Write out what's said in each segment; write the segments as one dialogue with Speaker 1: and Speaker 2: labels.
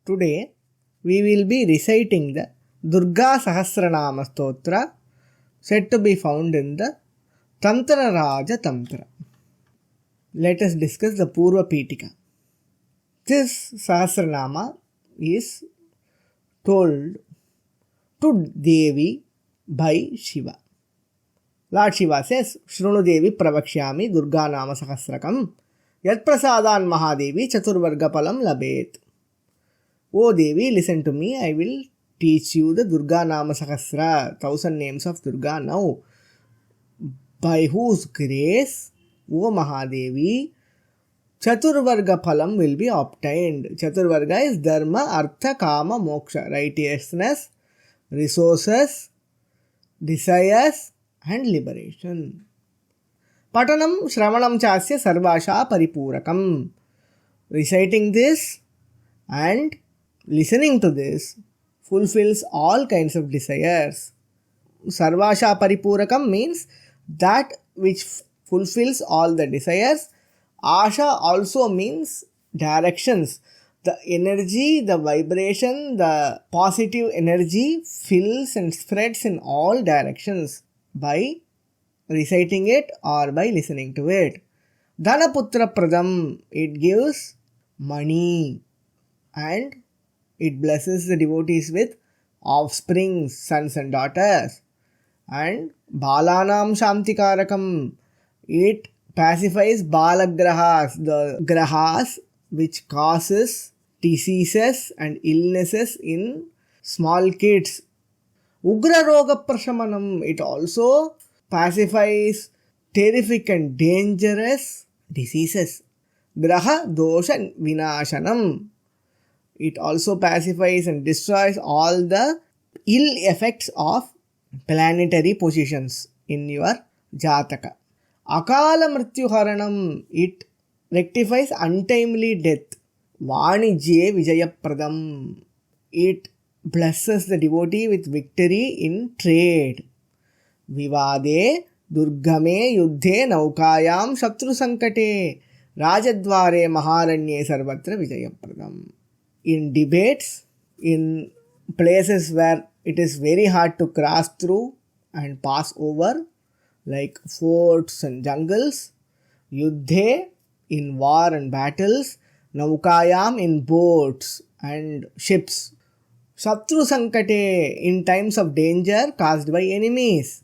Speaker 1: Today we will be reciting the Durga Sahasranama Stotra said to be found in the Tantraraja Tantra. Let us discuss the Purva Pitika. This Sahasranama is told to Devi by Shiva. Lord Shiva says, Shrunu Devi Pravakshyami Durga Nama Sahasrakam Yat Prasadan Mahadevi Chaturvarga Palam Labet. O Devi, listen to me, I will teach you the Durga Nama Sahasra, 1000 names of Durga now. By whose grace, O Mahadevi, Chaturvarga Phalam will be obtained. Chaturvarga is Dharma, Artha, Kama, Moksha, righteousness, resources, desires and liberation. Patanam Shravanam Chasya Sarvasha Paripurakam. Reciting this and listening to this fulfills all kinds of desires. Sarvasha Paripurakam means that which fulfills all the desires. Asha also means directions. The energy, the vibration, the positive energy fills and spreads in all directions by reciting it or by listening to it. Dhanaputra Pradam, it gives money and it blesses the devotees with offspring, sons and daughters. And Balanam Shantikarakam, it pacifies Balagrahas, the grahas which causes diseases and illnesses in small kids. Ugra Roga Prashamanam, it also pacifies terrific and dangerous diseases. Graha Dosha Vinashanam, it also pacifies and destroys all the ill effects of planetary positions in your Jataka. Akala Mrityu Haranam, it rectifies untimely death. Vanijye Vijayapradam, it blesses the devotee with victory in trade. Vivade Durgame Yuddhe Naukayam Shatru Sankate Rajadware Maharanye Sarvatra Vijayapradam. In debates, in places where it is very hard to cross through and pass over, like forts and jungles, Yuddhe in war and battles, Naukayam in boats and ships, Shatru Sankate in times of danger caused by enemies,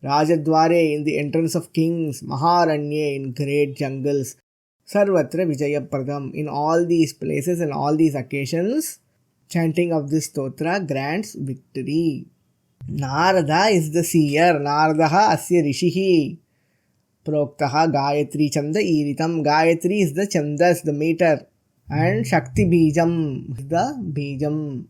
Speaker 1: Rajadware in the entrance of kings, Maharanye in great jungles, Sarvatra Vijayapradam. In all these places and all these occasions, chanting of this stotra grants victory. Narada is the seer. Naradaha asya rishihi. Proktaha Gayatri Chanda Iritam. Gayatri is the chandas, the meter. And Shakti Bijam is the Bijam.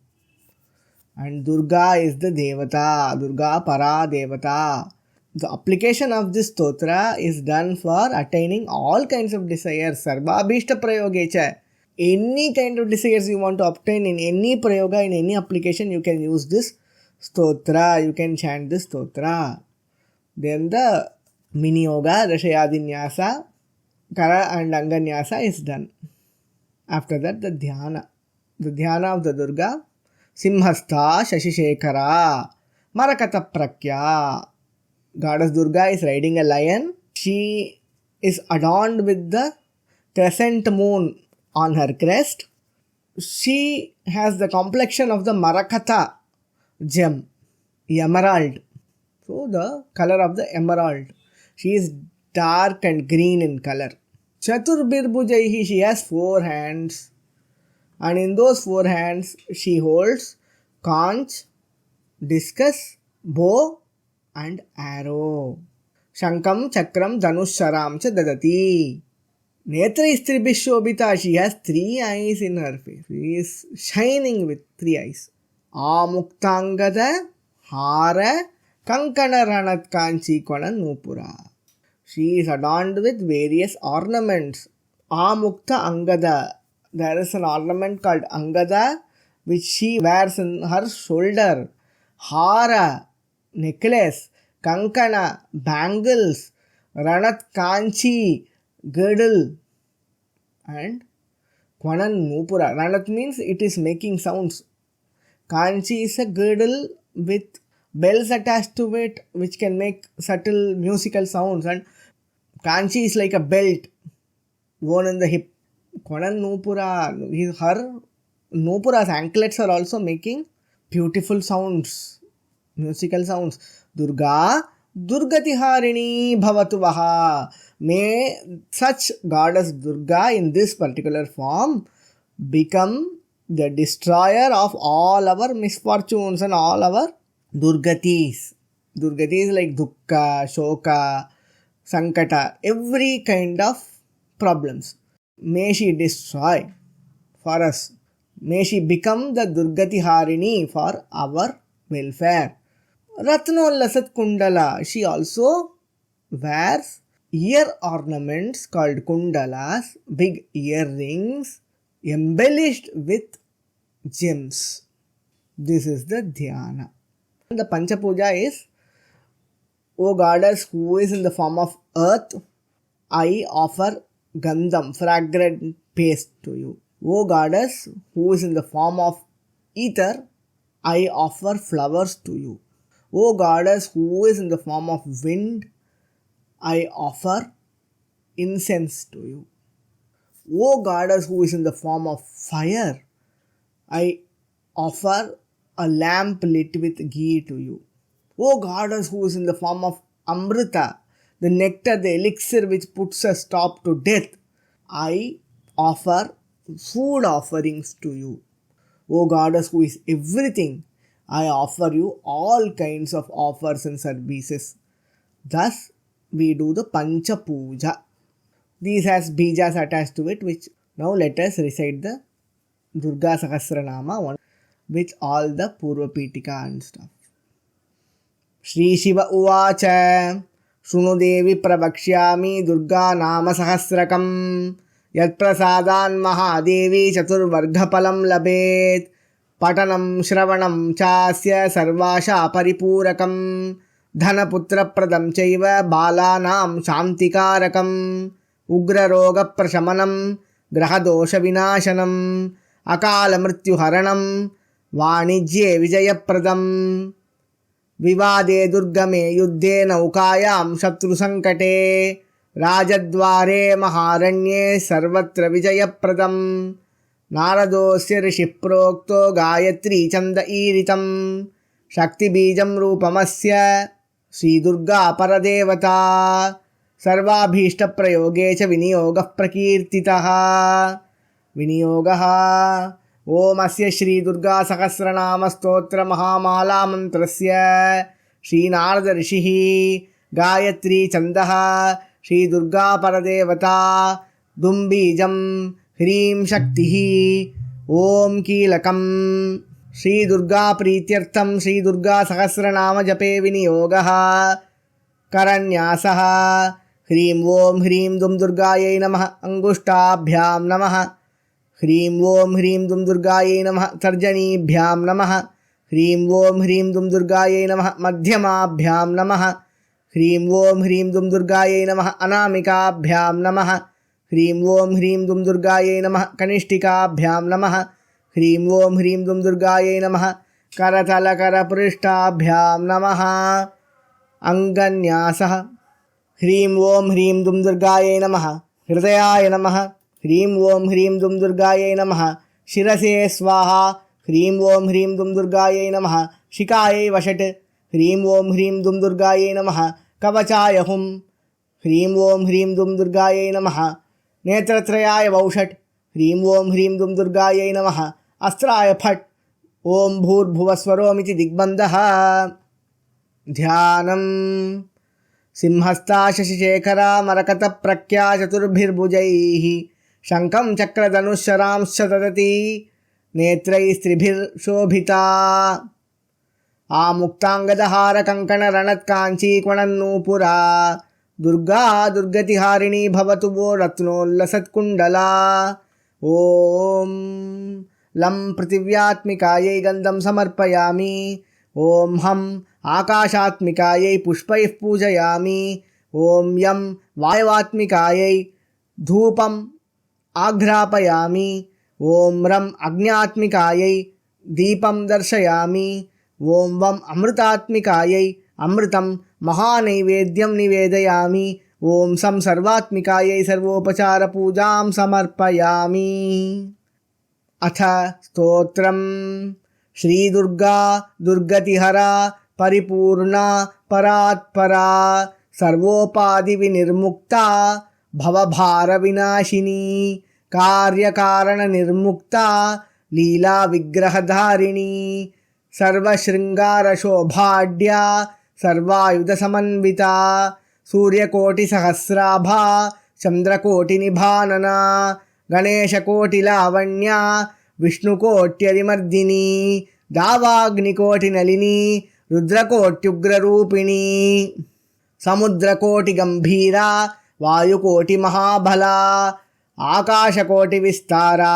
Speaker 1: And Durga is the Devata. Durga Para Devata. The application of this stotra is done for attaining all kinds of desires. Sarva Bhishta Prayogecha. Any kind of desires you want to obtain in any prayoga, in any application, you can use this stotra. You can chant this stotra. Then the mini yoga, Rashayadinyasa, Kara and Anganyasa is done. After that, the dhyana. The dhyana of the Durga. Simhastha Shashishekara Marakata Prakya. Goddess Durga is riding a lion. She is adorned with the crescent moon on her crest. She has the complexion of the Marakata gem, emerald. So the color of the emerald. She is dark and green in color. Chaturbirбhujaihi, she has 4 hands. And in those 4 hands, she holds conch, discus, bow and arrow. Shankam, Chakram, Dhanush, cha dadati. Netra Istribhishobhita, she has 3 eyes in her face. She is shining with 3 eyes. Amuktangada, Hara, Kankana Ranat Kanchi Kona Nupura. She is adorned with various ornaments. Amukta Angada. There is an ornament called Angada which she wears in her shoulder. Hara, necklace. Kankana, bangles. Ranat Kanchi, girdle. And Kwanan Nupura. Ranat means it is making sounds. Kanchi is a girdle with bells attached to it which can make subtle musical sounds, and Kanchi is like a belt worn in the hip. Kwanan Nupura, her Nupura's anklets are also making beautiful sounds, musical sounds. Durga, Durgatiharini Bhavatu Vaha. May such goddess Durga in this particular form become the destroyer of all our misfortunes and all our Durgatis. Durgatis like Dukkha, Shoka, Sankata, every kind of problems. May she destroy for us. May she become the Durgati Harini for our welfare. Ratnollasat Kundala. She also wears ear ornaments called kundalas, big earrings embellished with gems. This is the dhyana. The Pancha Puja is, O goddess who is in the form of earth, I offer gandham, fragrant paste to you. O goddess who is in the form of ether, I offer flowers to you. O goddess who is in the form of wind, I offer incense to you. O goddess who is in the form of fire, I offer a lamp lit with ghee to you. O goddess who is in the form of Amrita, the nectar, the elixir which puts a stop to death, I offer food offerings to you. O goddess who is everything, I offer you all kinds of offers and services. Thus, we do the Pancha Puja. These has bijas attached to it, which now let us recite the Durga Sahasranama one with all the Purva Pitika and stuff. Shri Shiva Uvacha Shunu Devi Prabhakshyami Durga Nama Sahasrakam Yat Prasadan Mahadevi Chatur Varghapalam Labet Patanam Shravanam Chasya Sarvasha Paripurakam Dhanaputra Pradam Chaiva Balanam Shantikarakam Ugra Roga Prashamanam Grahadosha Vinashanam Akala Mrityu Haranam Vanijye Vijaya Pradam Vivade Durgame Yuddhe Naukayam Shatru Sankate Rajadware Maharanye Sarvatra Vijaya Pradam Naradosya Rishiprokto Gayatri Chanda Iritam Shakti Bijam Rupamasya Sri Durga Paradevata Sarvabhishta Prayoge Cha Viniyogah Prakirtitaha Viniyogah Om Asya Shri Durga Sahasranama Stotra Mahamala Mantrasya Shri Narada Rishihi Gayatri Chandaha Shri Durga Paradevata Dumbijam Hrim Shaktihi Om Kilakam Shri Durga Prityartham Shri Durga Sahasranama Jape Viniyogah Karanyasaha Hrim Om Hrim Dum Durgayai Namah Angushtabhyam Namah Hrim Om Hrim Dum Durgayai Namah Tarjanibhyam Namah Hrim Om Hrim Dum Durgayai Namah Madhyamabhyam Namah Hrim Om Hrim Dum Durgayai Namah Anamikabhyam Namah Hrim Om Hrim Dum Durgayai Namah Kanishtikabhyam Namah Hrim Om Hrim Dum Durgayai Namah Karatala Prishtabhyam Namah Anganyasah Hrim Om Hrim Dum Durgayai Namah Hridayaya Namah Hrim Om Hrim Dum Durgayai Namah Shirase Swaha Hrim Om Hrim Dum Durgayai Namah Shikayai Vashat Hrim Om Hrim Dum Durgayai Namah Kavachaya Hum Hrim Om Hrim Dum Durgayai Namah Netratrayaya Vaushat Hrim Om Hrim Dum Durgayai Namah Astraya Phat Om Bhur Bhuvaswaromiti Digbandaha Dhyanam Simhasta Shashishekara Marakata Prakya Chaturbhirbhujaihi Shankam Chakra Dhanushyaram Shatadati Netrai Stribhir Shobhita Amuktangadahara Kankana Ranat Kanchi Kwanannupura Durga Durgati Harini Bhavatuvo Ratnollasat Kundala Om Lam Prativyatmikayai Gandham Samarpayami Om Ham Akashatmikayai Pushpaih Pujayami Om Yam Vayavatmikayai Dhupam आघ्रापयामि। ॐ रं अग्न्यात्मिकायै दीपं दर्शयामि। ॐ वं अमृतात्मिकायै अमृतं महानैवेद्यं निवेदयामि। ॐ सं सर्वात्मिकायै सर्वोपचारपूजां समर्पयामि। अथ स्तोत्रम्। श्रीदुर्गा दुर्गतिहरा परिपूर्णा परात्परा सर्वोपाधिविनिर्मुक्ता भवभारविनाशिनी कार्यकारणनिर्मुक्ता लीलाविग्रहधारिणी सर्वशृङ्गारशोभाढ्या सर्वायुधसमन्विता सूर्यकोटिसहस्राभा चन्द्रकोटिनिभानना गणेशकोटिलावण्या विष्णुकोट्यरिमर्दिनी दावाग्निकोटिनलिनी रुद्रकोट्युग्ररूपिणी समुद्रकोटिगम्भीरा वायुकोटिमहाबला आकाशकोटिविस्तारा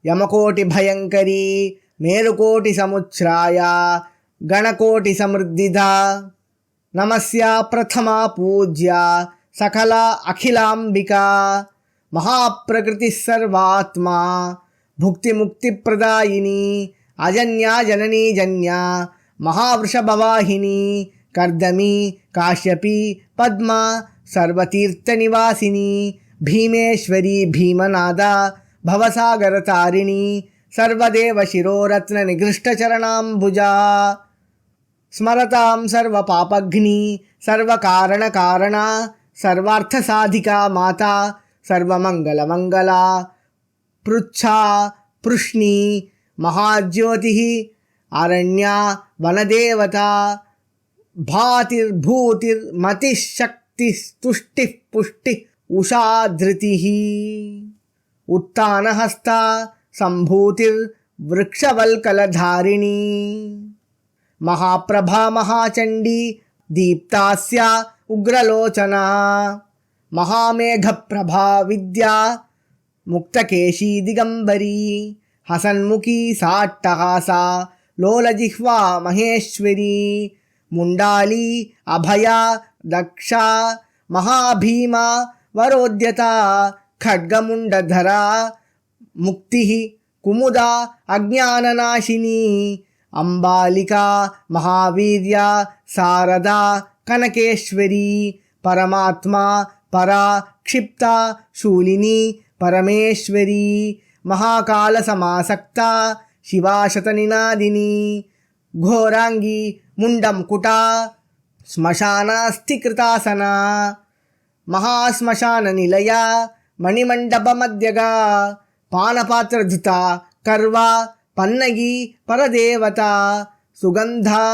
Speaker 1: यमकोटिभयङ्करी मेरुकोटिसमुच्छ्राया गणकोटिसमृद्धिदा नमस्या प्रथमा पूज्या सकला अखिलाम्बिका महाप्रकृतिः सर्वात्मा भुक्तिमुक्तिप्रदायिनी अजन्या जननी जन्या महावृषभवाहिनी कर्दमी काश्यपी पद्मा सर्वतीर्थनिवासिनी भीमेश्वरी भीमनादा भवसागरतारिणी सर्वदेवशिरोरत्ननिगृष्टचरणाम्बुजा स्मरतां सर्वपापघ्नी सर्वकारणकारणा सर्वार्थसाधिका माता सर्वमङ्गलमङ्गला पृच्छा पृश्नी महाज्योतिः अरण्या वनदेवता भातिर्भूतिर्मतिः शक्तिस्तुष्टिः पुष्टिः उषा धृतिः उत्तानहस्ता सम्भूतिर्वृक्षवल्कलधारिणी महाप्रभा महाचण्डी दीप्तास्या उग्रलोचना महामेघप्रभा विद्या मुक्तकेशी दिगंबरी हसन्मुखी साट्टहासा लोलजिह्वा महेश्वरी मुंडाली अभया दक्षा महाभीमा वरोद्यता खड्गमुंडधरा मुक्तिः कुमुदा अज्ञाननाशिनी अंबालिका महावीर्या शारदा कनकेश्वरी परमात्मा परा क्षिप्ता शूलिनी परमेश्वरी महाकाल समासक्ता शिवा शतनिनादिनी घोरांगी मुंडमकुटा श्मशानास्थिकृतासना महाश्मशान निलया मणिमण्डपमध्यगा पानपात्रधृता कर्वा पन्नगी परदेवता सुगंधा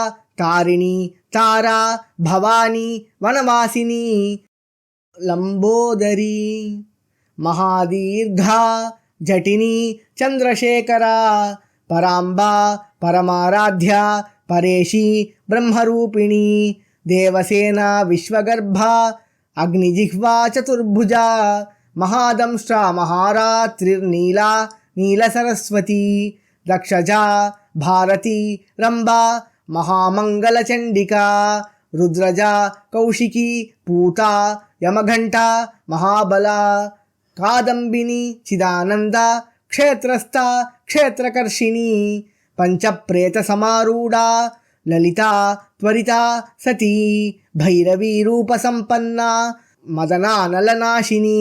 Speaker 1: तारिणी तारा भवानी वनवासिनी लंबोदरी महादीर्घा जटिनी चंद्रशेखरा परांबा परमाराध्या परेशी ब्रह्मरूपिणी देवसेना विश्वगर्भा अग्निजिह्वा चतुर्भुजा महादंष्ट्रा महारात्रिर्नीला नीलसरस्वती दक्षजा भारती रंबा महामंगलचंडिका रुद्रजा कौशिकी पूता यमघंटा महाबला कादंबिनी चिदानंदा क्षेत्रस्था क्षेत्रकर्षिणी पंचप्रेत समारूढ़ा ललिता त्वरिता सती भैरवी रूप संपन्ना मदनानलनाशिनी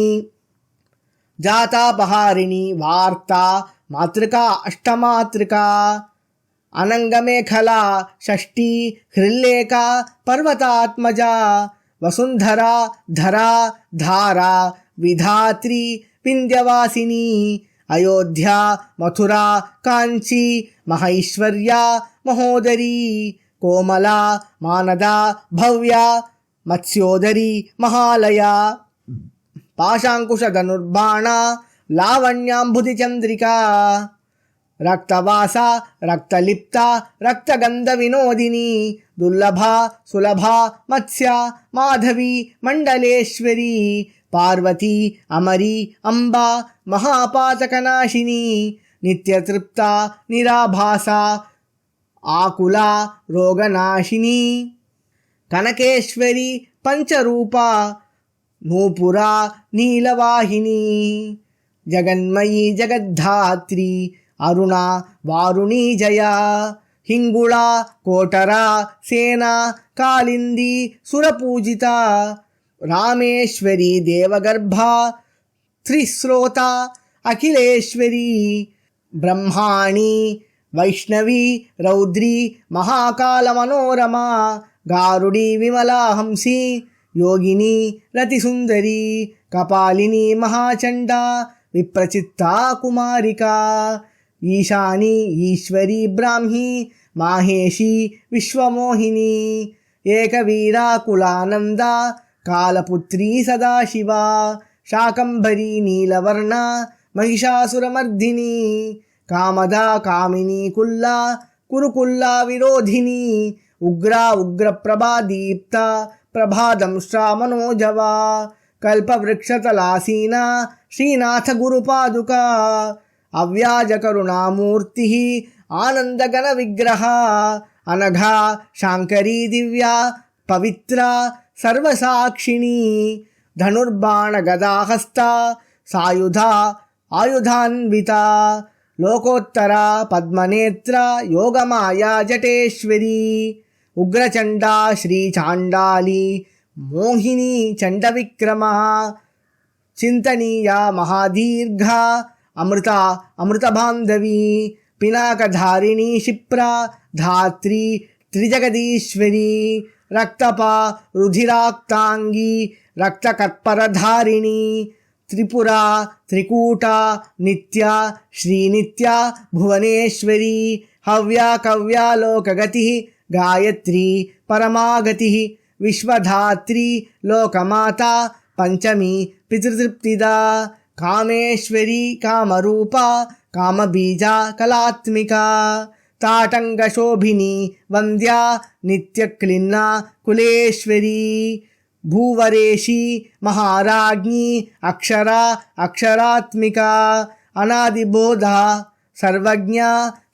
Speaker 1: जातापहारिणी वार्ता मातृका अष्टमातृका अनंगमेखला षष्ठी हृल्लेखा पर्वतात्मजा वसुंधरा धरा धारा विधात्री विंध्यवासिनी अयोध्या मथुरा कांची महैश्वर्या महोदरी कोमला मानदा भव्या मत्स्योदरी महालया पाशांकुश धनुर्बाणा लावण्याम्बुधि चंद्रिका रक्तवासा रक्तलिप्ता रक्तगंध विनोदिनी दुर्लभा सुलभा मत्स्या माधवी मंडलेश्वरी पार्वती अमरी अंबा महापातकनाशिनी नित्यतृप्ता निराभासा आकुला रोगनाशिनी कनकेश्वरी पंचरूपा नूपुरा नीलवाहिनी జగన్మయీ జగద్ధాత్రి అరుణా వారుణీ జయా హింగుళా కోటరా సేనా కాళిందీ సురపూజిత రామేశ్వరీ దేవగర్భా త్రిశ్రోత అఖిలేశ్వరీ బ్రహ్మాణి వైష్ణవి రౌద్రీ మహాకాల మనోరమా గారుడీ విమలా హంసి యోగిని రతిసుందరి కపాలిని మహాచండా విప్రచిత్తా కుమారికా ఈశాని ఈశ్వరీ బ్రాహ్మీ మాహేషి విశ్వమోహిని ఏకవీరాకులానంద కాలపుత్రీ సదాశివా శాకంభరీ నీలవర్ణ మహిషాసురమర్దిని కామదా కామినీ కుల్లా కురుకుల్లా విరోధిని ఉగ్రా ఉగ్రప్రభా దీప్త ప్రభాదంశ్రా మనోజవా కల్పవృక్షతలాసీనా శ్రీనాథ గురుపాదుకా అవ్యాజకరుణామూర్తి ఆనందగణ విగ్రహ అనఘా శాంకరీ దివ్యా పవిత్ర సర్వసాక్షిణీ ధనుర్బాణగదాహస్త సాయుధ ఆయుధాన్విత లోకోత్తర పద్మనేత్ర యోగమాయా జటేశ్వరీ ఉగ్రచండా శ్రీచాండాలి మోహిని చండవిక్రమ చింతనీయ మహాదీర్ఘ అమృతబాంధవీ పినాకధారిణీ క్షిప్ర ధాత్రి త్రిజగదీశ్వరీ రక్తపా రుధిరాక్తాంగీ రక్తకత్పరధారిణీ త్రిపురా త్రికూట నిత్య శ్రీనిత్య భువనేశ్వరీ హవ్యా కవ్యా లోకగతి గాయత్రీ పరమాగతి విశ్వధాత్రి లోకమాత పంచమి పితృతృప్తిదా కామేశ్వరీ కామరూప కామబీజ కళాత్మిక తాటంగశోభిని వంద్యా నిత్యక్లిన్న కులేశ్వరీ భూవరేషి మహారాజ్ఞి అక్షరా అక్షరాత్మిక అనాదిబోధ సర్వజ్ఞ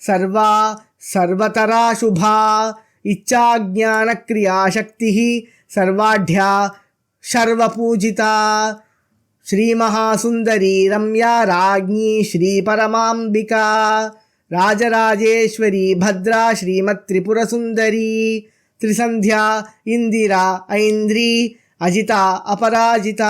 Speaker 1: సర్వా సర్వతరా శుభా ఇచ్ఛాజ్ఞానక్రియాశక్తి సర్వాఢ్యా సర్వపూజిత శ్రీమహాసుందరీ రమ్యా రాజ్ఞి శ్రీపరమాంబికా రాజరాజేశ్వరీ భద్రా శ్రీమత్త్రిపురసుందరీ త్రిసంధ్యా ఇందిరా ఐంద్రీ అజిత అపరాజిత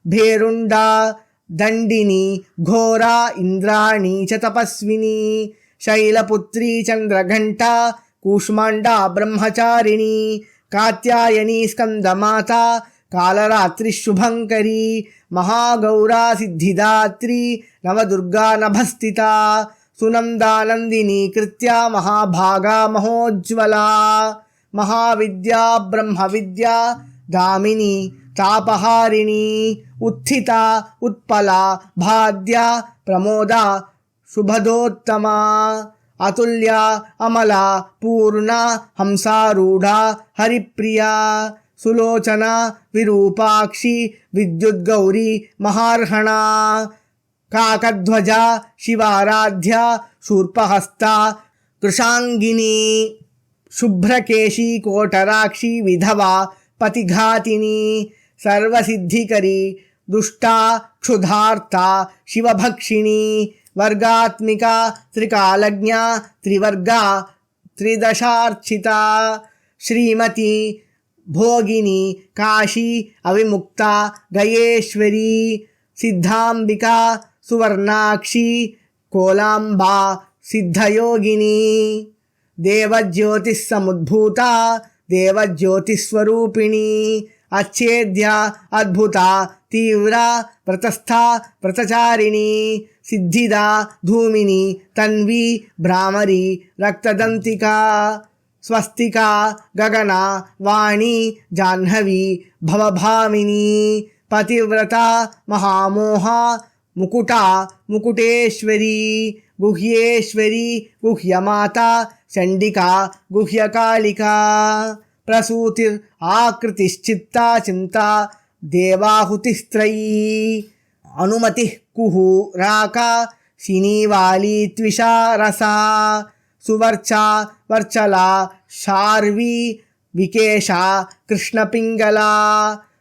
Speaker 1: భేరుండా దండిని ఘోరా ఇంద్రాణి చ తపస్విని శైలపుత్రీ చంద్రఘంట కూష్మాండా బ్రహ్మచారిణి కాత్యాయని స్కందమాత కాలరాత్రి శుభంకరీ మహాగౌరా సిద్ధిదాత్రి నవదుర్గా నభస్థిత సునందానందిని కృత్యా మహాభాగా మహోజ్వలా మహావిద్యా బ్రహ్మవిద్యా దామిని తాపహారిణి ఉత్థిత ఉత్పల భాద్య ప్రమోద శుభదోత్తమా అతుల్య అమల పూర్ణ హంసారూఢ హరిప్రియా సులోచన విరూపాక్షి విద్యుద్గౌరీ మహార్హణా కాకధ్వజ శివారాధ్య శూర్పహస్త కృషాంగిని శుభ్రకేశీ కోటరాక్షి విధవా పతిఘాతిని సర్వసిద్ధికరి దుష్టా క్షుధార్త శివభక్షిణి వర్గాత్మిక త్రికాలజ్ఞ త్రివర్గా త్రిదశార్చిత శ్రీమతి భోగిని కాశీ అవిముక్త గయేశ్వరీ సిద్ధాంబికా సువర్ణాక్షి కోలాంబా సిద్ధయోగిని దేవజ్యోతిస్సముద్భూత దేవజ్యోతిస్వరూపిణి అచ్ఛేద్య అద్భుత తీవ్ర ప్రతస్థ ప్రతచారిణి సిద్ధిదా ధూమిని తన్వి భ్రామరి రక్తదంతికా స్వస్తికా గగన వాణి జాహ్నవి భవభామిని పతివ్రత మహామోహ ముకుట ముకుటేశ్వరీ గుహ్యేశ్వరీ గుహ్యమాత చండికా గుహ్యకాళికా ప్రసూతిర్ ఆకృతిశ్చిత్తా చింతా దేవాహుతిస్త్రయీ అనుమతి కుహు రాక శినీవాలి త్విషా రసా సువర్చా వర్చలా శార్వీ వికేశ కృష్ణపింగళా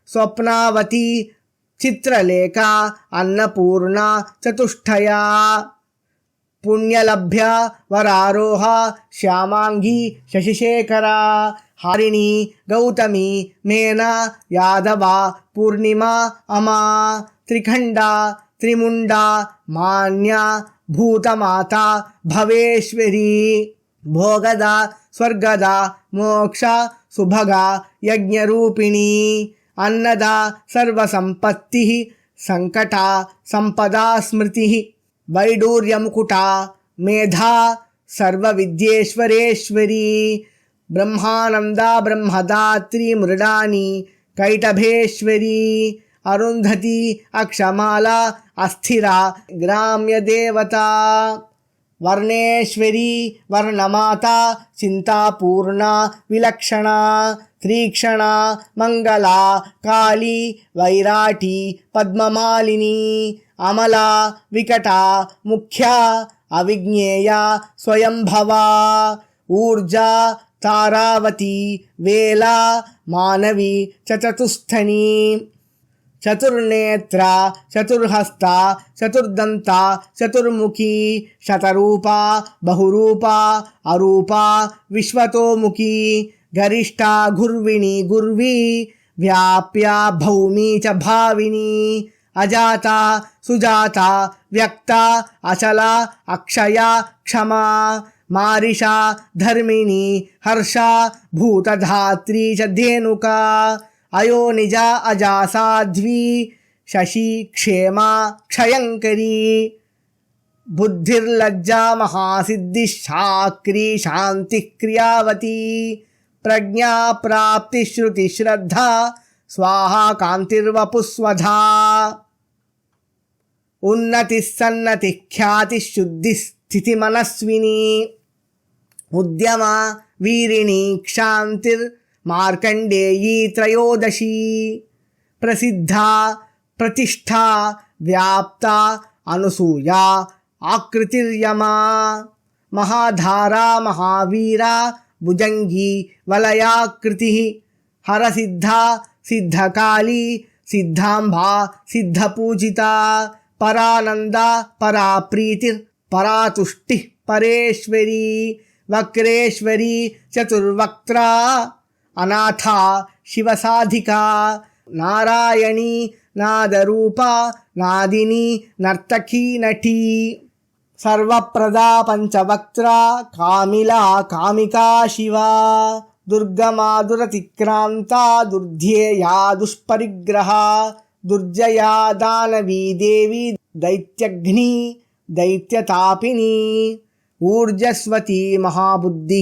Speaker 1: స్వప్నావతి చిత్రలేఖ అన్నపూర్ణ చతుష్టయా పుణ్యలభ్య వరారోహ శ్యామాంగి శశిశేఖర హారిణి గౌతమి మేన యాదవ పూర్ణిమ అమా త్రిఖండ త్రిముండ మాన్య భూతమాత భవేశ్వరి భోగద స్వర్గద మోక్ష సుభగ యజ్ఞరూపిణి అన్నద సర్వసంపత్తి సంకట సంపదా స్మృతి వైడూర్యముకుట మేధా సర్వవిద్యేశ్వరేశ్వరి బ్రహ్మానంద బ్రహ్మదాత్రి మృడాని కైటభేశ్వరి అరుంధతి అక్షమాల అస్థిర గ్రామ్యదేవత వర్ణేశ్వరి వర్ణమాత చింతాపూర్ణ విలక్షణ త్రీక్షణ మంగళ కాళీ వైరాటి పద్మమాలిని అమల వికట ముఖ్య అవిజ్ఞేయ స్వయంభవ ఊర్జా తారావతి వేల మానవి చతుస్థని చతుర్నేత్ర చతుర్హస్త చతుర్దంత చతుర్ముఖి శతరూప బహురూప అరూప విశ్వతోముఖి గరిష్ట గుర్విణి గుర్వి వ్యాప్య భౌమి చ భావిని అజాత సుజాత వ్యక్త అచల అక్షయ క్షమా మారిష ధర్మిణి హర్ష భూతధాత్రీ చ ధేనుకా అయోనిజ అజా సాధ్వి శశి క్షేమ క్షయంకరీ బుద్ధిర్లజ్జా మహాసిద్ధి శాక్రీ శాంతి క్రియావతి ప్రజ్ఞా ప్రాప్తి శృతి శ్రద్ధ స్వాహా కాంతిర్వపుస్వధా ఉన్నతి సన్నతి ఖ్యాతి శుద్ధి స్థితి మనస్విని ఉద్యమ వీరిణి క్షాంతిర్ మార్కండేయీ త్రయోదశి ప్రసిద్ధ ప్రతిష్ఠ వ్యాప్త అనసూయ ఆకృతిర్యమా మహాధారా మహావీర భుజంగి వలయాకృతి హరసిద్ధ సిద్ధకాళీ సిద్ధాంబా సిద్ధపూజిత పరానంద పరాప్రీతిర్ పరాతుష్టి పరేశ్వరి వక్రేశ్వరి చతుర్వక్త్రా అనాథ శివసాధికా నారాయణి నాదరూప నాదిని నర్తకీ నటీ సర్వప్రదా పంచవక్త్ర కామిలా కామికా శివా దుర్గమాదురతిక్రాంత దుర్ధ్యేయా దుష్పరిగ్రహ దుర్జయా దానవీ దేవి దైత్యఘ్ని దైత్యతాపిని ఊర్జస్వతి మహాబుద్ధి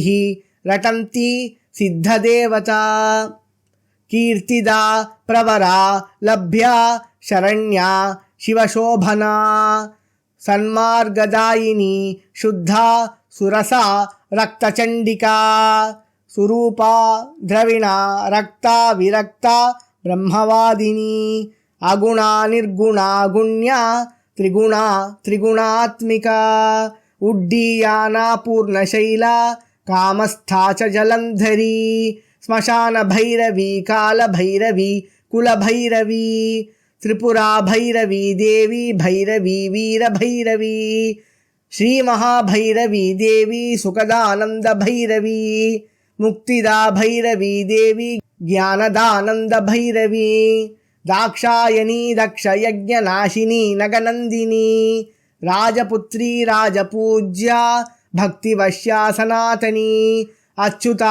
Speaker 1: రటంతి సిద్ధదేవత కీర్తిదా ప్రవరా లభ్య శరణ్య శివశోభనా సన్మార్గదాయిని శుద్ధ సురస రక్తచండికా సురూపా ద్రవిణ రక్త విరక్త బ్రహ్మవాదిని అగుణా నిర్గుణా గుణ్య త్రిగుణ త్రిగుణాత్మిక ఉడ్డీయానా పూర్ణశైల కామస్థా చ జలంధరీ శ్మశాన భైరవీ కాల భైరవీ కుల భైరవీ త్రిపురా భైరవీ దేవి భైరవీ వీర భైరవీ శ్రీ మహాభైరవీ దేవి సుఖదానంద భైరవీ ముక్తిదా భైరవీ దేవి జ్ఞానదానంద భైరవీ దాక్షాయణీ దక్షయజ్ఞ నాశిని నగనందిని రాజపుత్రీ రాజపూజ్య భక్తివశ్యా సనాతనీ అచ్యుత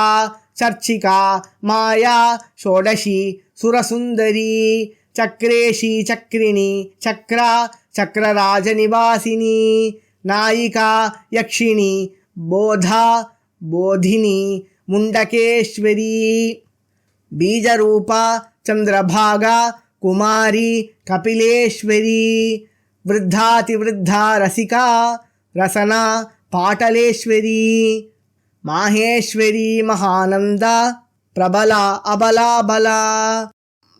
Speaker 1: చర్చికా మాయా షోడశి సురసుందరీ చక్రేశి చక్రిణి చక్ర చక్రరాజనివాసిని నాయికా యక్షిణి బోధ బోధిని ముండకేశ్వరీ బీజరూప చంద్రభాగ కుమారి కపిలేశ్వరీ వృద్ధాతివృద్ధా రసికా రసన పాటలేశ్వరీ మాహేశ్వరీ మహానంద ప్రబల అబలాబల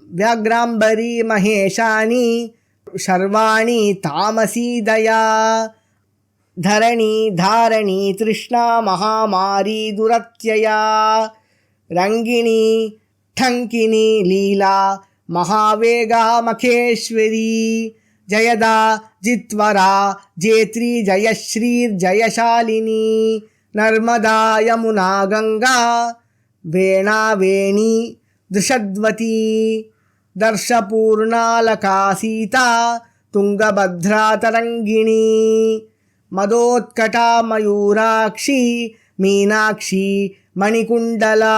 Speaker 1: వ్యాఘ్రాంబరీ మహేశాని శర్వాణి తామసీ దయా ధరణి ధారణి తృష్ణా మహామారీ దురత్యయా రంగిణి ఠంకిని లీలా महावेगा मखेश्वरी जयदा जित्वरा जेत्री जयश्रीर्जयशालिनी नर्मदा यमुना गंगा वेणा वेणी दृषद्वती दर्शपूर्णालका सीता तुंगभद्रा तरंगिणी मदोत्कटा मयूराक्षी मीनाक्षी मणिकुंडला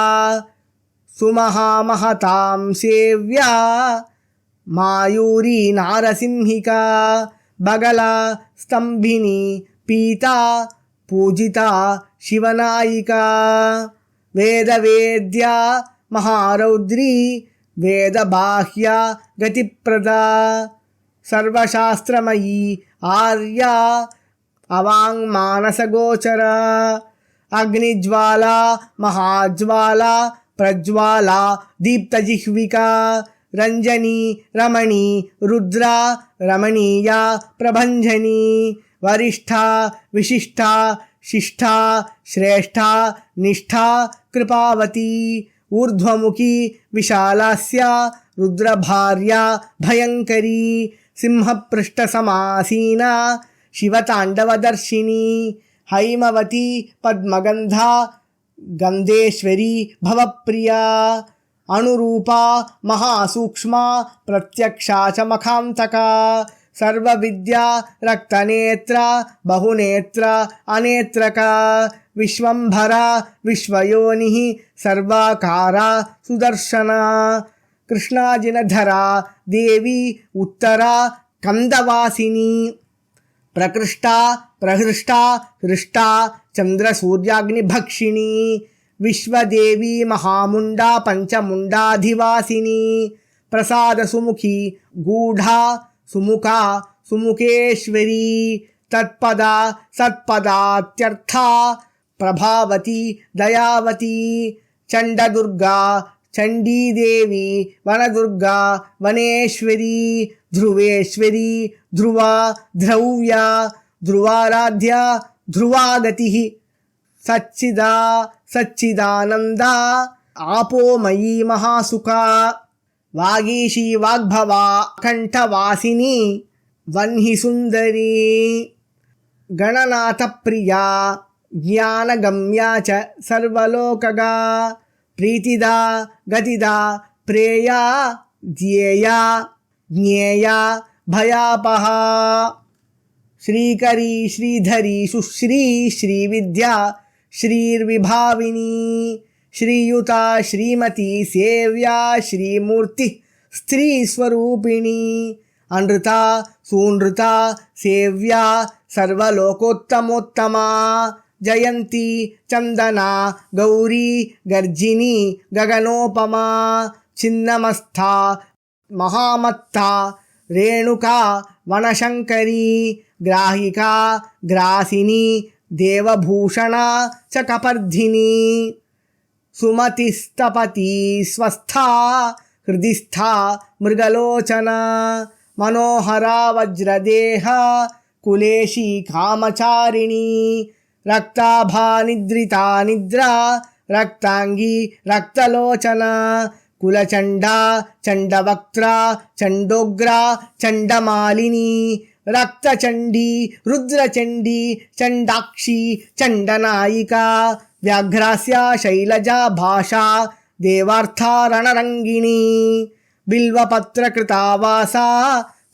Speaker 1: सुमहामहतां सेव्या मायूरी नारसिंहिका बगला स्तंभिनी पीता पूजिता शिवनायिका वेदवेद्या महारौद्री वेदबाह्या गतिप्रदा सर्वशास्त्रमयी आर्या अवाङ्मानसगोचरा अग्निज्वाला महाज्वाला प्रज्वाला दीप्तजिह्विका रंजनी रमणी रुद्रा रमणीया प्रभंजनी वरिष्ठा विशिष्टा शिष्ठा श्रेष्ठा निष्ठा कृपावती ऊर्ध्वमुखी विशालास्या रुद्रभार्या भयंकरी सिंहपृष्ठसमासीना शिवतांडवदर्शिनी हैमवती पद्मगंधा गंधेश्वरी भवप्रिया अनुरूपा महासूक्ष्मा प्रत्यक्षा च मखांतका सर्वविद्या रक्तनेत्रा बहुनेत्रा अनेत्रका विश्वंभरा विश्वयोनिः सर्वाकारा सुदर्शना कृष्णाजिनधरा देवी उत्तरा कंदवासिनी प्रकृष्टा प्रहृष्टा हृष्टा चंद्रसूर्याग्निभक्षिणी विश्वदेवी महामुंडा पंचमुंडाधिवासिनी प्रसाद सुमुखी गूढ़ा सुमुखा सुमुखेश्वरी तत्पदा सत्पदात्यर्था प्रभावती दयावती चंडदुर्गा चंडी देवी वनदुर्गा वनेश्वरी ध्रुवेश्वरी ध्रुवा ध्रव्या ध्रुवाराध्या ध्रुवागतिः सच्चिदा सच्चिदानंदा आपोमयी महासुखा वागीशी वाग्भवा कंठवासिनी वह्नि सुंदरी गणनाथ प्रिया ज्ञानगम्या च सर्वलोकगा प्रीतिदा गतिदा प्रेया ध्येया ज्ञेया भयापहा श्रीकरी श्रीधरी सुश्री श्रीविद्या श्रीर्विभाविनी श्रीयुता श्रीमती सेव्या श्रीमूर्ति स्त्री स्वरूपिणी अनृता सूनृता सेव्या सर्वलोकोत्तमोत्तमा जयंती चंदना गौरी गर्जिनी गगनोपमा छिन्नमस्था महामत्ता रेणुका वनशंकरी ग्राहिका ग्रासिनी देवभूषणा च कपर्धिनी सुमतिस्तपती स्वस्था हृदिस्था मृगलोचना मनोहरा वज्रदेहा कुलेशी कामचारिणी रक्ताभा निद्रिता निद्रा रक्तांगी रक्तलोचना कुलचंडा चंडवक्त्रा चंडोग्रा चंडमालिनी रक्तचंडी रुद्रचंडी चंडाक्षी चंडनायिका व्याघ्रास्या शैलजा भाषा देवार्था रणरंगिणी बिल्वपत्रकृतावासा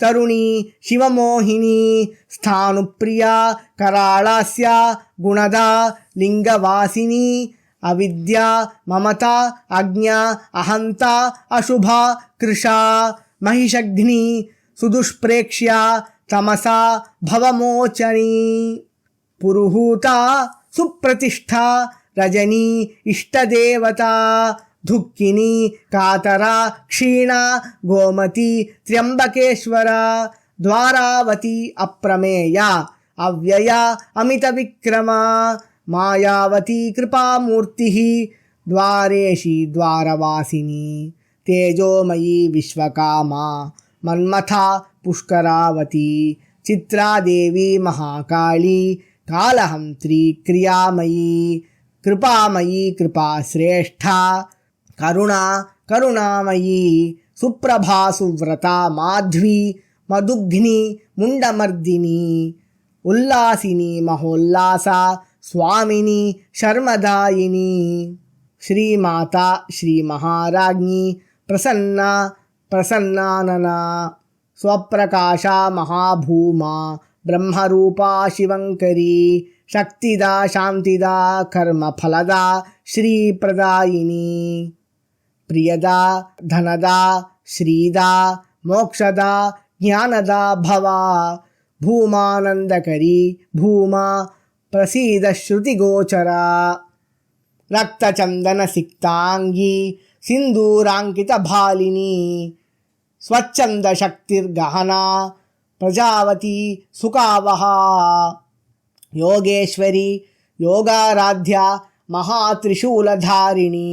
Speaker 1: तरुणी शिवमोहिनी स्थानुप्रिया कराळास्या गुणदा लिंगवासिनी अविद्या ममता अज्ञा अहंता अशुभा कृशा महिषग्नि सुदुष्प्रेक्ष्या तमसा भवमोचनी पुरुहूता सुप्रतिष्ठा रजनी इष्टदेवता धुक्किनी कातरा क्षीणा गोमती त्र्यंबकेश्वरा द्वारावती अप्रमेया अव्यया अमितविक्रमा मायावती कृपामूर्तिः द्वारेशी द्वारवासिनी तेजोमयी विश्वकामा मन्मथा पुष्करावती चित्रादेवी महाकाली कालहंत्री क्रियामयी कृपामयी कृपाश्रेष्ठा करुणा करुणामयी सुप्रभा सुव्रता माध्वी मदुग्नि मुंडमर्दिनी उल्लासिनी महोल्लासा स्वामिनी शर्मदायिनी श्रीमाता श्रीमहाराज्ञी प्रसन्ना प्रसन्नानना स्वप्रकाशा महाभूमा ब्रह्मरूपा शिवंकरी शक्तिदा शांतिदा कर्मफलदा श्रीप्रदायिनी प्रियदा धनदा श्रीदा मोक्षदा ज्ञानदा भवा भूमानंदकरी भूमा प्रसीद श्रुतिगोचरा रक्तचंदन सिक्तांगी सिंदूरांकित भालिनी स्वच्छंद शक्तिर्गहना प्रजावती सुखावहा योगेश्वरी योगाराध्या महात्रिशूलधारिणी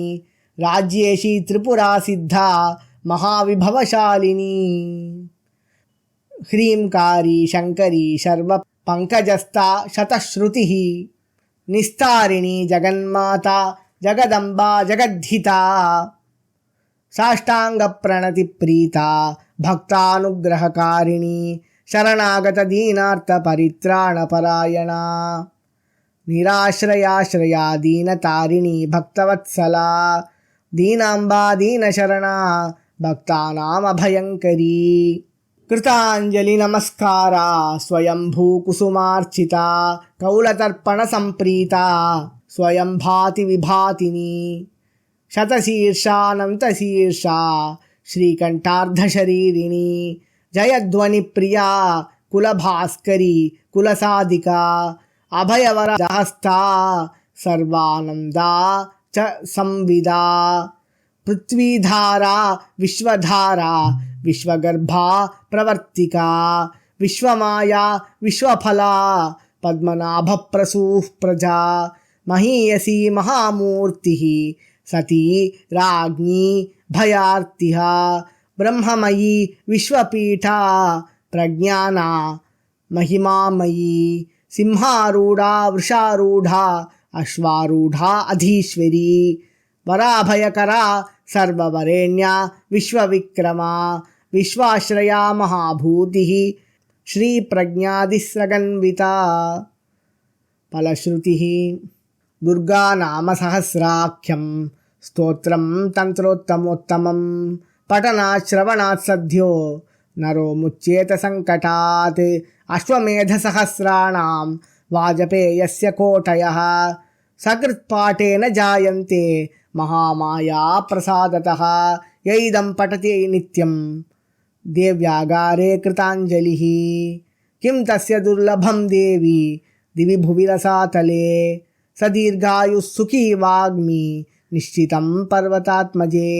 Speaker 1: राज्येशी त्रिपुरा सिद्धा महाविभवशालिनी ह्रींकारी शंकरी शर्व पंकजस्ता शतश्रुतिः निस्तारिणी जगन्माता जगदंबा जगद्धिता साष्टांग प्रणति प्रीता भक्तानुग्रहकारिणी शरणागत दीनार्थ परित्राण परायणा निराश्रयाश्रया दीनतारिणी भक्तवत्सला दीनांबा दीनशरणा भक्तानामभयंकरी कृतांजलि नमस्कारा स्वयंभू कुसुमार्चिता कौलतर्पण संप्रीता स्वयं भाति विभातिनी शतशीर्षानंतशीर्षा श्रीकंठार्धशरीरिणी जयध्वनि प्रिया कुलभास्करी कुलसादिका अभयवरहस्ता सर्वानंदा च संविदा पृथ्वीधारा विश्वधारा विश्वगर्भा प्रवर्तिका विश्वमाया विश्वफला पद्मनाभ प्रसूः प्रजा महीयसी महामूर्तिः सती राज्ञी भयार्तिहा ब्रह्ममयी विश्वपीठा प्रज्ञाना महिमामयी सिंहारूढ़ा वृषारूढ़ा अश्वारूढ़ा अधीश्वरी वराभयकरा सर्ववरेण्या विश्वविक्रमा विश्वाश्रया महाभूतिः श्रीप्रज्ञादिस्रगन्विता फलश्रुतिः दुर्गा नाम सहस्राख्यं स्तोत्रं तंत्रोत्तमोत्तमं पठनात् श्रवणात् सद्यो नरो मुच्येत संकटात् अश्वमेधसहस्राणां वाजपेयस्य कोटयः सकृत्पाठेन जायन्ते महामाया प्रसादतः यैदं पठति नित्यं देव्यागारे कृताञ्जलिः किं तस्य दुर्लभं देवी दिवि भुवि रसातले स दीर्घायुः सुखी वाग्मी निश्चितं पर्वतात्मजे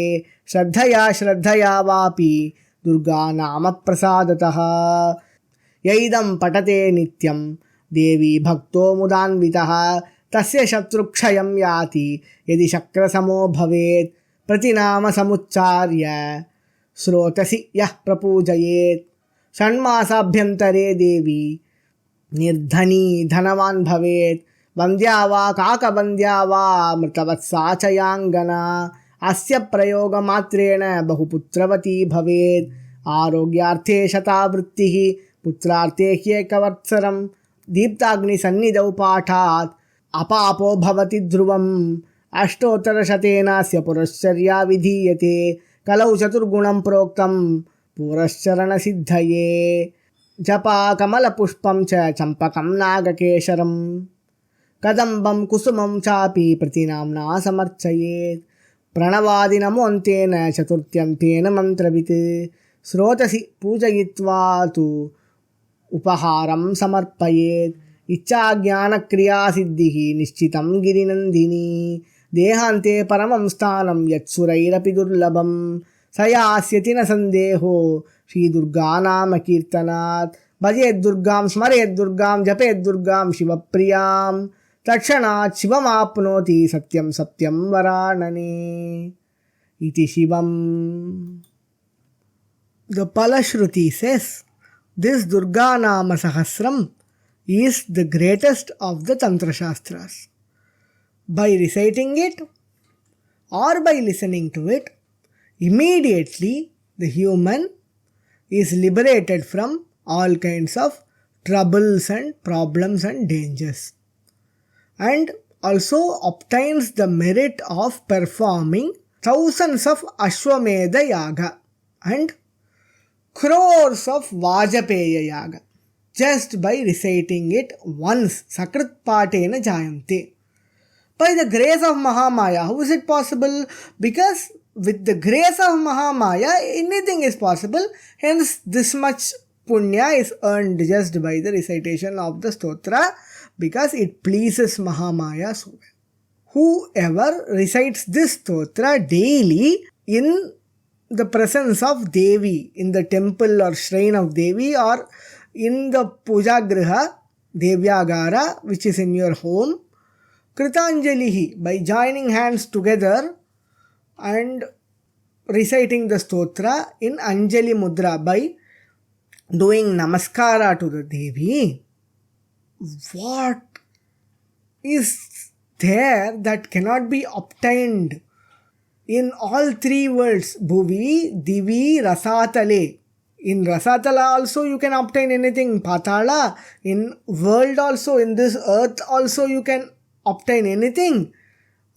Speaker 1: श्रद्धया श्रद्धया वापि दुर्गा नाम प्रसादतः यैदं पठते नित्यं देवी भक्तो मुदान्वितः तस्य शत्रुक्षयं याति यदि शक्रसमो भवेत् प्रतिनाम समुच्चार्य श्रोतसि यः प्रपूजयेत् षण्मासाभ्यन्तरे देवी निर्धनी धनवान् भवेत् वन्द्या वा काकवन्द्या वा मृतवत्सा च यांगना अस्य प्रयोगमात्रेण बहुपुत्रवती भवेत् आरोग्यार्थे शतावृत्तिः पुत्रार्थे ह्येकवत्सरं दीप्ताग्निसन्निधौ पाठात् अपापो भवति ध्रुवम् अष्टोत्तरशतेनास्य पुरश्चर्या विधीयते कलौ चतुर्गुणं प्रोक्तं पुरश्चरणसिद्धये जपा कमलपुष्पं च चम्पकं नागकेशरं कदम्बं कुसुमं चापि प्रतिनाम्ना समर्चयेत् प्रणवादिनमोऽन्तेन चतुर्थ्यन्तेन मन्त्रवित् स्रोतसि पूजयित्वा तु उपहारं समर्पयेत् इच्छाज्ञानक्रियासिद्धिः निश्चितं गिरिनन्दिनी देहान्ते परमं स्थानं यत्सुरैरपि दुर्लभं स यास्यति न सन्देहो श्रीदुर्गा नाम कीर्तनात् भजेद्दुर्गां स्मरेद्दुर्गां जपेद्दुर्गां शिवप्रियां तत्क्षणात् शिवमाप्नोति सत्यं सत्यं वरानने इति शिवम्. The Palashruti says this Durga Nama Sahasram is the greatest of the Tantra Shastras. By reciting it or by listening to it, immediately the human is liberated from all kinds of troubles and problems and dangers, and also obtains the merit of performing thousands of Ashwamedha Yaga and crores of Vajapeya Yaga just by reciting it once. Sakrit Patena Jayante. By the grace of Mahamaya. How is it possible? Because with the grace of Mahamaya, anything is possible. Hence, this much punya is earned just by the recitation of the stotra, because it pleases Mahamaya so well. Whoever recites this stotra daily in the presence of Devi, in the temple or shrine of Devi, or in the puja griha, Devyagara, which is in your home, Kritanjalihi, by joining hands together and reciting the stotra in Anjali Mudra, by doing namaskara to the Devi, what is there that cannot be obtained in all three worlds? Bhuvi, Divi, Rasatale. In Rasatala also you can obtain anything. Patala. In world also, in this earth also you can obtain anything.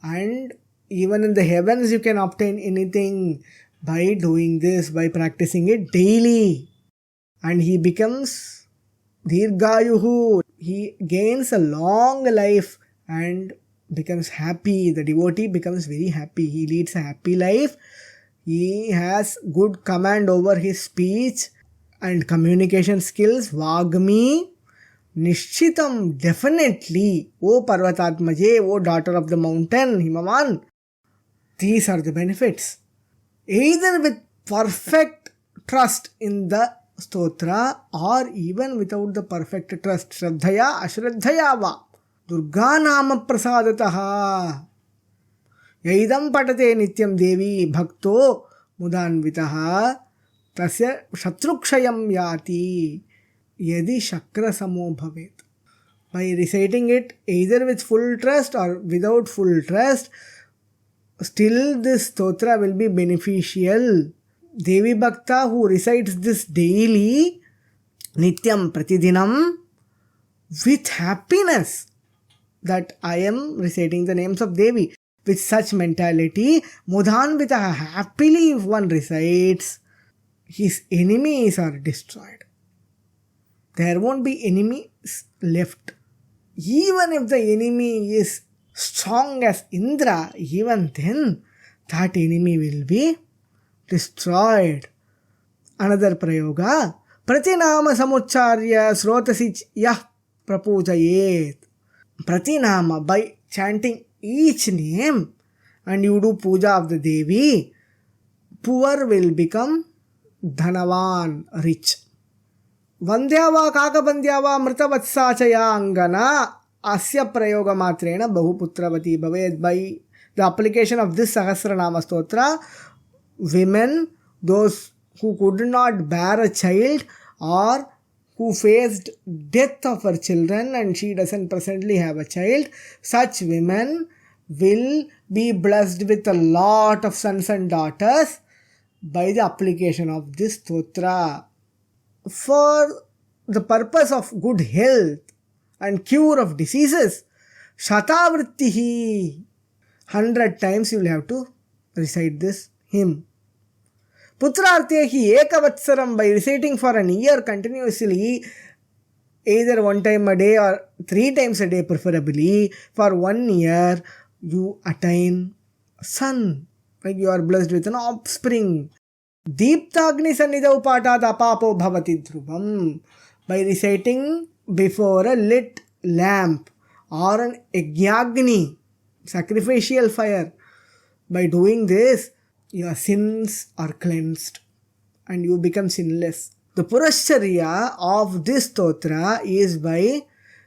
Speaker 1: And even in the heavens you can obtain anything by doing this, by practicing it daily. And he becomes Dirgayuhu. He gains a long life and becomes happy. The devotee becomes very happy. He leads a happy life. He has good command over his speech and communication skills. Vagmi Nishchitam, definitely. O Parvatatmaje, O daughter of the mountain, Himavan. These are the benefits. Either with perfect trust in the stotra or even without the perfect trust. Shraddhaya, Ashraddhaya va. Durga Nama Prasadataha. Yaidam patate nityam devi bhakto mudanvitaha tasya shatrukshayam yati yadi shakra samo bhavet. By reciting it either with full trust or without full trust, still this stotra will be beneficial. Devi Bhakta who recites this daily, nityam pratidinam, with happiness that I am reciting the names of Devi. With such mentality, Mudhanvitaha, happily if one recites, his enemies are destroyed. There won't be enemies left. Even if the enemy is strong as Indra, even then that enemy will be destroyed. Another prayoga. Pratinama samucharya srotasi yah prapujayet. Pratinama, by chanting each name and you do puja of the Devi, poor will become dhanavan, rich. Vandyava kakabandyava mrtavatsachaya angana asya prayoga matrena bahuputravati bhaved. By the application of this Sahasranama stotra, women, those who could not bear a child or who faced death of her children and she doesn't presently have a child, such women will be blessed with a lot of sons and daughters by the application of this stotra. For the purpose of good health and cure of diseases, Shatavrittihi, 100 times you will have to recite this hymn. Putrartehi Ekavatsaram, by reciting for an year continuously, either one time a day or 3 times a day preferably, for 1 year, you attain son. Like you are blessed with an offspring. Deeptagni sannidau patat apapo bhavati dhrubam. By reciting before a lit lamp or an yajnagni, sacrificial fire. By doing this, your sins are cleansed and you become sinless. The Purashcharya of this stotra is by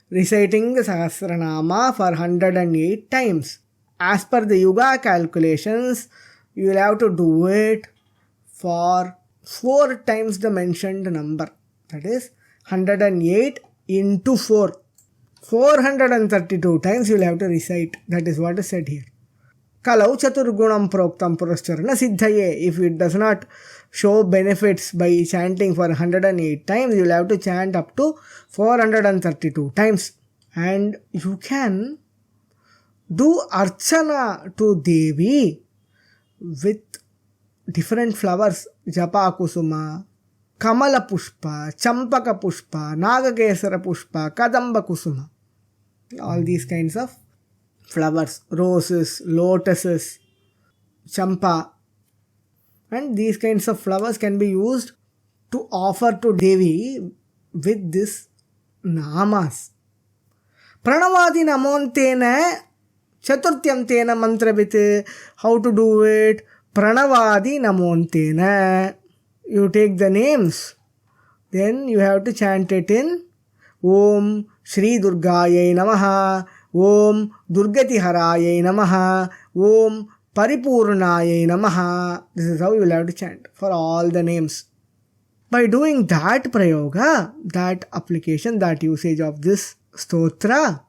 Speaker 1: reciting the Sahasranama for 108 times. As per the Yuga calculations, you will have to do it for 4 times the mentioned number. That is 108 into 4. 432 times you will have to recite. That is what is said here. Kalau chaturgunam proktam purascharana siddhaye. If it does not show benefits by chanting for 108 times, you will have to chant up to 432 times. And you can do archana to Devi with different flowers. Japa kusuma, Kamala pushpa, Champaka pushpa, Nagakesara pushpa, Kadamba kusuma. All these kinds of flowers, roses, lotuses, champa, and these kinds of flowers can be used to offer to Devi with this namas. Pranavadi namontena chaturtyam tena mantravit. How to do it? Pranavadi namontena. You take the names, then you have to chant it in Om Shri Durgayai Namaha, Om Durgati Harayai Namaha, Om Paripurnayai Namaha. This is how you will have to chant for all the names. By doing that prayoga, that application, that usage of this stotra,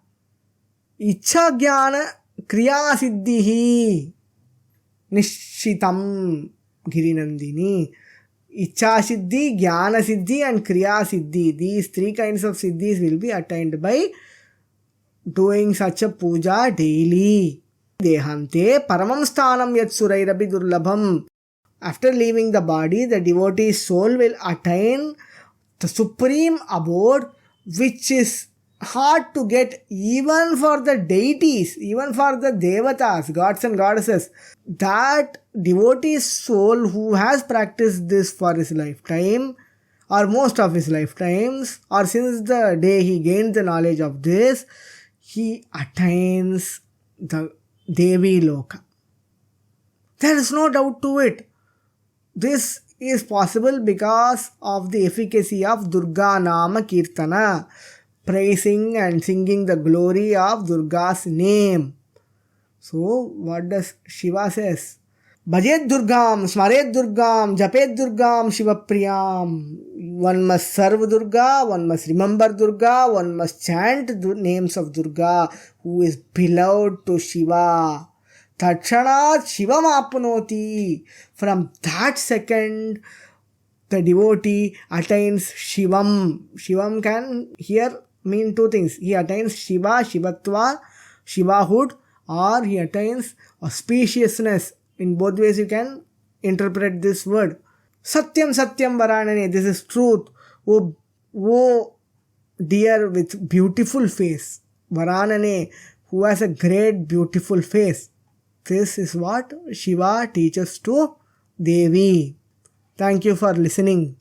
Speaker 1: Ichha Jnana Kriya Siddhihi Nishitam Girinandini. Ichha Siddhi, Jnana Siddhi and Kriya Siddhi. These three kinds of siddhis will be attained by doing such a puja daily. Dehante paramam sthanam yat surairabi durlabham. After leaving the body, the devotee's soul will attain the supreme abode, which is hard to get even for the deities, even for the devatas, gods and goddesses. That devotee's soul who has practiced this for his lifetime, or most of his lifetimes, or since the day he gained the knowledge of this, he attains the Devi Loka. There is no doubt to it. This is possible because of the efficacy of Durga Nama Kirtana, praising and singing the glory of Durga's name. So, what does Shiva says? Bhajet Durgam, Smaret Durgam, Japet Durgam, Shiva Priyam. One must serve Durga, one must remember Durga, one must chant the names of Durga, who is beloved to Shiva. Tatshanat Shivam apnoti. From that second, the devotee attains Shivam. Shivam can here mean two things. He attains Shiva, Shivatva, Shivahood, or he attains auspiciousness. In both ways you can interpret this word. Satyam Satyam Varanane. This is truth. Oh dear with beautiful face. Varanane, who has a great beautiful face. This is what Shiva teaches to Devi. Thank you for listening.